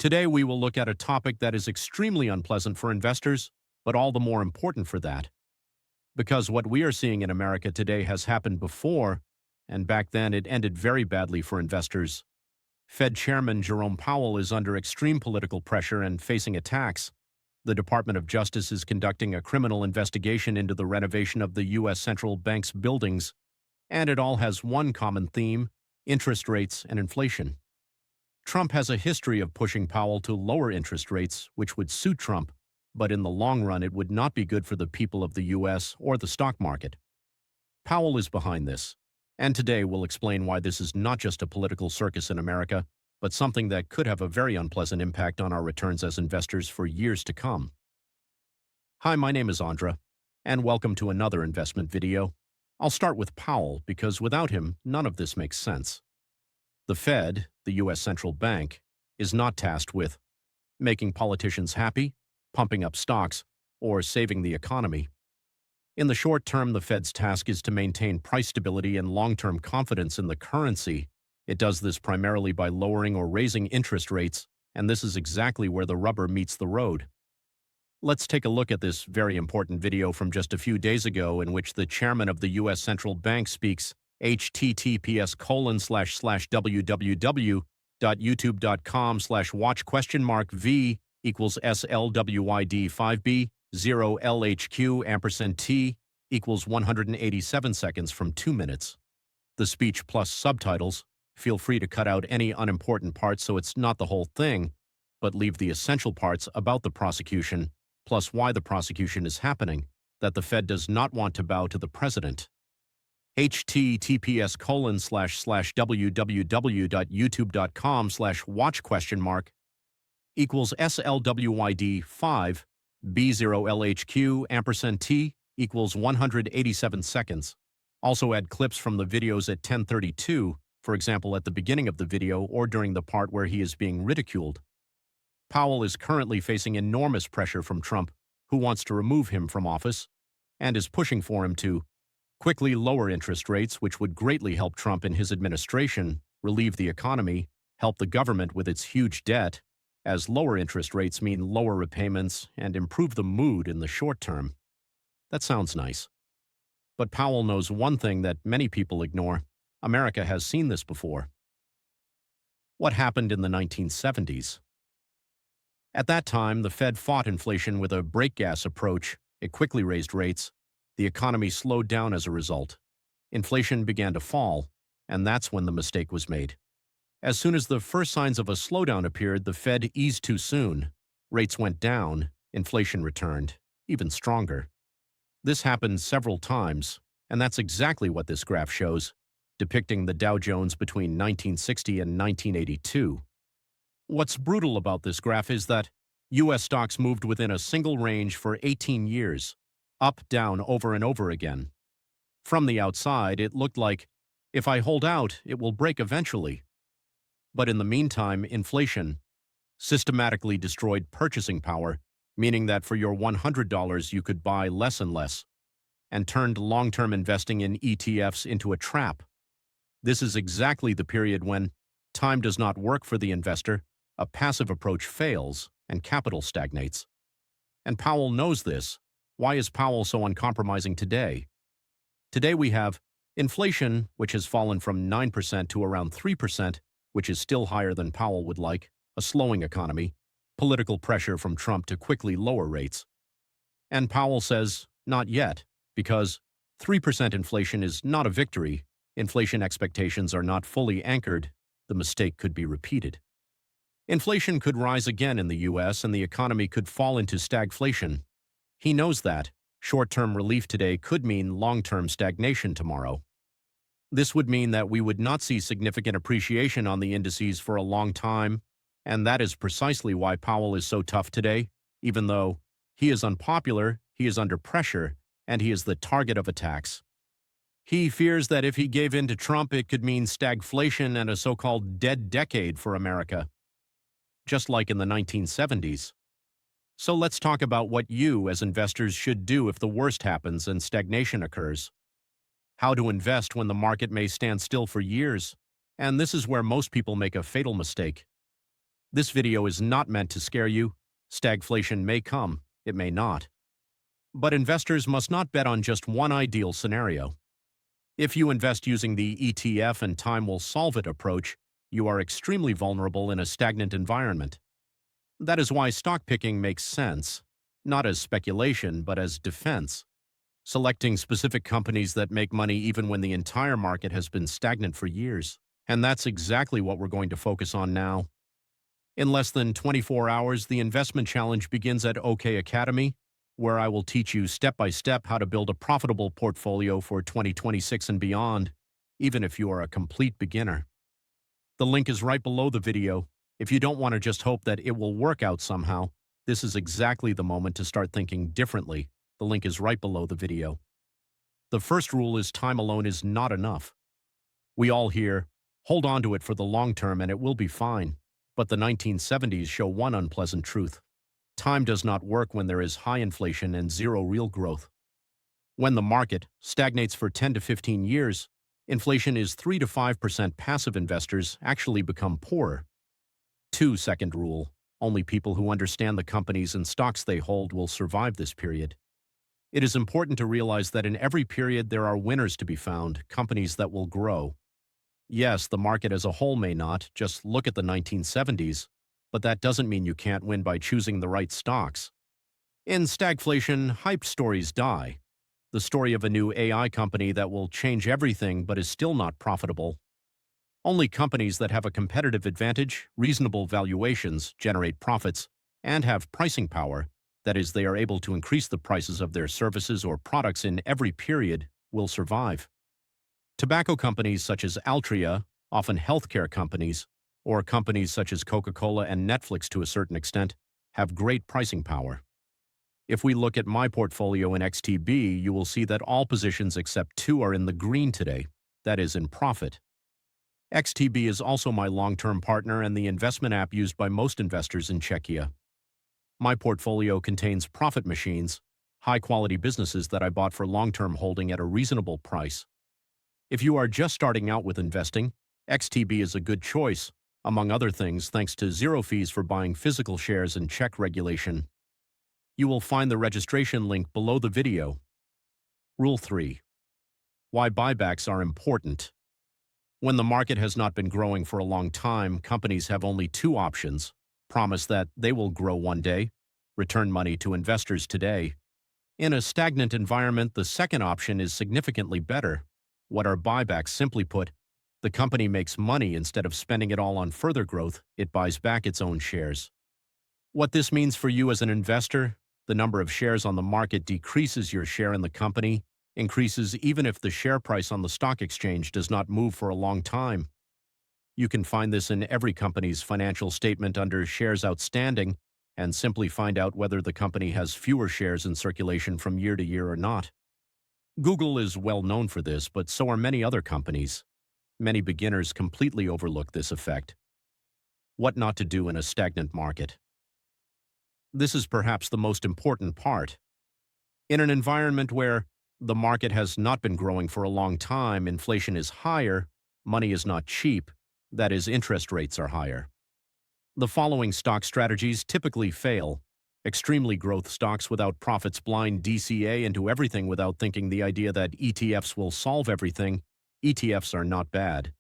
Today, we will look at a topic that is extremely unpleasant for investors, but all the more important for that. Because what we are seeing in America today has happened before, and back then it ended very badly for investors. Fed Chairman Jerome Powell is under extreme political pressure and facing attacks. The Department of Justice is conducting a criminal investigation into the renovation of the U.S. central bank's buildings, and it all has one common theme: interest rates and inflation. Trump has a history of pushing Powell to lower interest rates, which would suit Trump, but in the long run it would not be good for the people of the U.S. or the stock market. Powell is behind this, and today we'll explain why this is not just a political circus in America, but something that could have a very unpleasant impact on our returns as investors for years to come. Hi, my name is Andra, and welcome to another investment video. I'll start with Powell because without him, none of this makes sense. The Fed, the U.S. central bank, is not tasked with making politicians happy, pumping up stocks, or saving the economy. In the short term, the Fed's task is to maintain price stability and long-term confidence in the currency. It does this primarily by lowering or raising interest rates, and this is exactly where the rubber meets the road. Let's take a look at this very important video from just a few days ago in which the chairman of the U.S. central bank speaks https://www.youtube.com/watch?v equals SLWID5B 0 LHQ ampersand T equals 187 seconds from 2 minutes. The speech plus subtitles. Feel free to cut out any unimportant parts so it's not the whole thing, but leave the essential parts about the prosecution, plus why the prosecution is happening, that the Fed does not want to bow to the president. https://www.youtube.com/watch?? equals SLWID5 B0LHQ ampersand T equals 187 seconds. Also add clips from the videos at 10:32, for example at the beginning of the video or during the part where he is being ridiculed. Powell is currently facing enormous pressure from Trump, who wants to remove him from office, and is pushing for him to quickly lower interest rates, which would greatly help Trump in his administration, relieve the economy, help the government with its huge debt, as lower interest rates mean lower repayments and improve the mood in the short term. That sounds nice. But Powell knows one thing that many people ignore. America has seen this before. What happened in the 1970s? At that time, the Fed fought inflation with a break-gas approach. It quickly raised rates. The economy slowed down as a result. Inflation began to fall, and that's when the mistake was made. As soon as the first signs of a slowdown appeared, the Fed eased too soon. Rates went down, inflation returned, even stronger. This happened several times, and that's exactly what this graph shows, depicting the Dow Jones between 1960 and 1982. What's brutal about this graph is that U.S. stocks moved within a single range for 18 years. Up, down, over and over again. From the outside, it looked like, if I hold out, it will break eventually. But in the meantime, inflation systematically destroyed purchasing power, meaning that for your $100 you could buy less and less, and turned long-term investing in ETFs into a trap. This is exactly the period when time does not work for the investor, a passive approach fails, and capital stagnates. And Powell knows this. Why is Powell so uncompromising today? Today we have inflation, which has fallen from 9% to around 3%, which is still higher than Powell would like, a slowing economy, political pressure from Trump to quickly lower rates. And Powell says, not yet, because 3% inflation is not a victory. Inflation expectations are not fully anchored. The mistake could be repeated. Inflation could rise again in the U.S. and the economy could fall into stagflation. He knows that short-term relief today could mean long-term stagnation tomorrow. This would mean that we would not see significant appreciation on the indices for a long time, and that is precisely why Powell is so tough today. Even though he is unpopular, he is under pressure, and he is the target of attacks. He fears that if he gave in to Trump, it could mean stagflation and a so-called dead decade for America, just like in the 1970s. So let's talk about what you, as investors, should do if the worst happens and stagnation occurs. How to invest when the market may stand still for years. And this is where most people make a fatal mistake. This video is not meant to scare you. Stagflation may come, it may not. But investors must not bet on just one ideal scenario. If you invest using the ETF and time will solve it approach, you are extremely vulnerable in a stagnant environment. That is why stock picking makes sense, not as speculation, but as defense. Selecting specific companies that make money even when the entire market has been stagnant for years. And that's exactly what we're going to focus on now. In less than 24 hours, the investment challenge begins at OK Academy, where I will teach you step-by-step how to build a profitable portfolio for 2026 and beyond, even if you are a complete beginner. The link is right below the video. If you don't want to just hope that it will work out somehow, this is exactly the moment to start thinking differently. The link is right below the video. The first rule is time alone is not enough. We all hear, hold on to it for the long term and it will be fine. But the 1970s show one unpleasant truth. Time does not work when there is high inflation and zero real growth. When the market stagnates for 10 to 15 years, inflation is 3 to 5%. Passive investors actually become poorer. Second rule, only people who understand the companies and stocks they hold will survive this period. It is important to realize that in every period there are winners to be found, companies that will grow. Yes, the market as a whole may not, just look at the 1970s. But that doesn't mean you can't win by choosing the right stocks. In stagflation, hyped stories die. The story of a new AI company that will change everything but is still not profitable. Only companies that have a competitive advantage, reasonable valuations, generate profits, and have pricing power, that is, they are able to increase the prices of their services or products in every period, will survive. Tobacco companies such as Altria, often healthcare companies, or companies such as Coca-Cola and Netflix to a certain extent, have great pricing power. If we look at my portfolio in XTB, you will see that all positions except 2 are in the green today, that is, in profit. XTB is also my long-term partner and the investment app used by most investors in Czechia. My portfolio contains profit machines, high-quality businesses that I bought for long-term holding at a reasonable price. If you are just starting out with investing, XTB is a good choice, among other things, thanks to zero fees for buying physical shares and Czech regulation. You will find the registration link below the video. Rule 3. Why buybacks are important. When the market has not been growing for a long time, companies have only 2 options. Promise that they will grow one day, return money to investors today. In a stagnant environment, the second option is significantly better. What are buybacks? Simply put, the company makes money instead of spending it all on further growth, it buys back its own shares. What this means for you as an investor, the number of shares on the market decreases, your share in the company increases even if the share price on the stock exchange does not move for a long time. You can find this in every company's financial statement under shares outstanding and simply find out whether the company has fewer shares in circulation from year to year or not. Google is well known for this, but so are many other companies. Many beginners completely overlook this effect. What not to do in a stagnant market. This is perhaps the most important part. In an environment where the market has not been growing for a long time, inflation is higher, money is not cheap, that is, interest rates are higher. The following stock strategies typically fail. Extremely growth stocks without profits, blind DCA into everything without thinking, the idea that ETFs will solve everything. ETFs are not bad.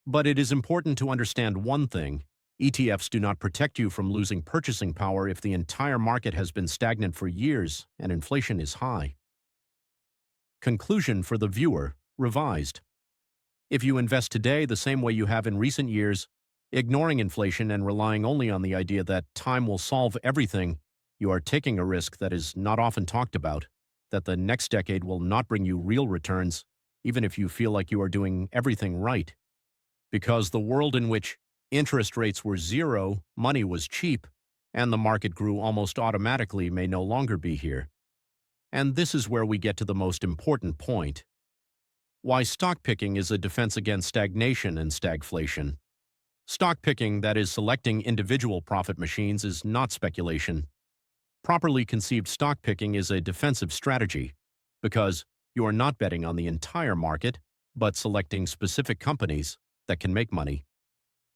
But it is important to understand one thing. ETFs do not protect you from losing purchasing power if the entire market has been stagnant for years and inflation is high. Conclusion for the viewer, revised. If you invest today the same way you have in recent years, ignoring inflation and relying only on the idea that time will solve everything, you are taking a risk that is not often talked about, that the next decade will not bring you real returns, even if you feel like you are doing everything right. Because the world in which interest rates were zero, money was cheap, and the market grew almost automatically may no longer be here. And this is where we get to the most important point. Why stock picking is a defense against stagnation and stagflation. Stock picking, that is, selecting individual profit machines, is not speculation. Properly conceived stock picking is a defensive strategy, because you are not betting on the entire market, but selecting specific companies that can make money.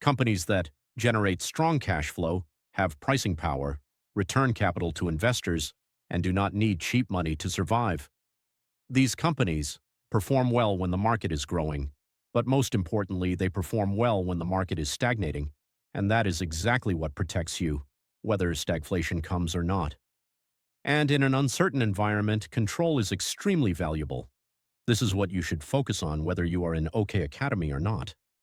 Companies that generate strong cash flow, have pricing power, return capital to investors, and do not need cheap money to survive. These companies perform well when the market is growing, but most importantly, they perform well when the market is stagnating, and that is exactly what protects you, whether stagflation comes or not. And in an uncertain environment, control is extremely valuable. This is what you should focus on whether you are in OK Academy or not.